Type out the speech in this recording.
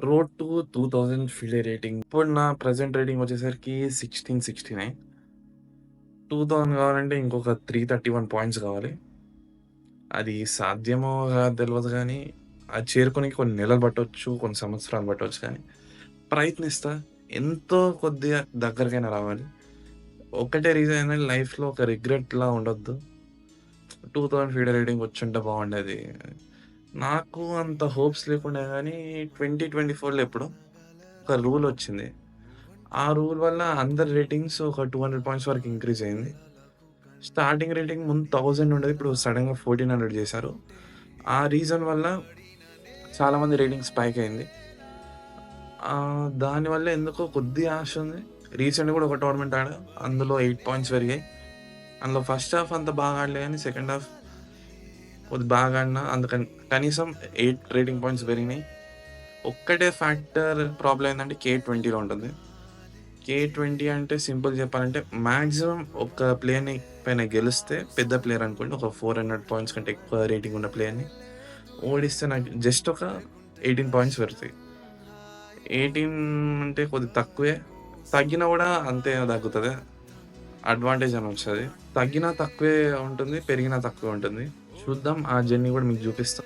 Road to 2000 FIDE rating. ఇప్పుడు నా present rating వచ్చేసరికి 16, 69. 2000 కావాలంటే ఇంకొక 331 పాయింట్స్ కావాలి. అది సాధ్యమో కాదో తెలవదు గానీ, అది చేరుకోనికి కొన్ని నెలలు పట్టొచ్చు, కొన్ని సంవత్సరాలు పట్టొచ్చు కానీ, ప్రయత్నిస్తా. ఎంతో కొద్దిగా దగ్గరకైనా రావాలి. ఒక్కటే రీజన్ ఏంటంటే లైఫ్‌లో ఒక రిగ్రెట్‌లా ఉండొద్దు. 2000 ఫీడే రేటింగ్ వచ్చుంటే బాగుండేది. నాకు అంత హోప్స్ లేకుండే గానీ 2024లో ఎప్పుడో ఒక రూల్ వచ్చింది. ఆ రూల్ వల్ల అందరి రేటింగ్స్ ఒక 200 పాయింట్స్ వరకు ఇంక్రీజ్ అయింది. స్టార్టింగ్ రేటింగ్ ముందు 1000 ఉండేది. ఇప్పుడు సడెన్‌గా 1400 చేశారు. ఆ రీజన్ వల్ల చాలామంది రేటింగ్ స్పైక్ అయింది. దానివల్ల ఎందుకో కొద్దిగా ఆశ ఉంది. రీసెంట్‌గా కూడా ఒక టోర్నమెంట్ ఆడా. అందులో 8 పాయింట్స్ పెరిగాయి. అందులో ఫస్ట్ హాఫ్ అంత బాగా ఆడలే గానీ సెకండ్ హాఫ్ కొద్దిగా బాగా ఆడినా. అందుకని కనీసం 8 రేటింగ్ పాయింట్స్ పెరిగినాయి. ఒక్కటే ఫ్యాక్టర్ ప్రాబ్లమ్ ఏందంటే K20లో ఉంటుంది. K20 అంటే సింపుల్‌గా చెప్పాలంటే మాక్సిమం ఒక ప్లేయర్‌ని పైన గెలిస్తే పెద్ద ప్లేయర్ అనుకోండి. ఒక 400 పాయింట్స్ కంటే ఎక్కువ రేటింగ్ ఉన్న ప్లేయర్‌ని ఓడిస్తే నాకు జస్ట్ ఒక 18 పాయింట్స్ పెడతాయి. 18 అంటే కొద్దిగా తక్కువే. తగ్గినా గూడా అంతే తగ్గుతది. అడ్వాంటేజ్ అని వస్తది. తగ్గినా తక్కువే ఉంటుంది. పెరిగినా తక్కువే ఉంటుంది. చూద్దాం. ఆ జర్నీ గూడా మీకు చూపిస్తా.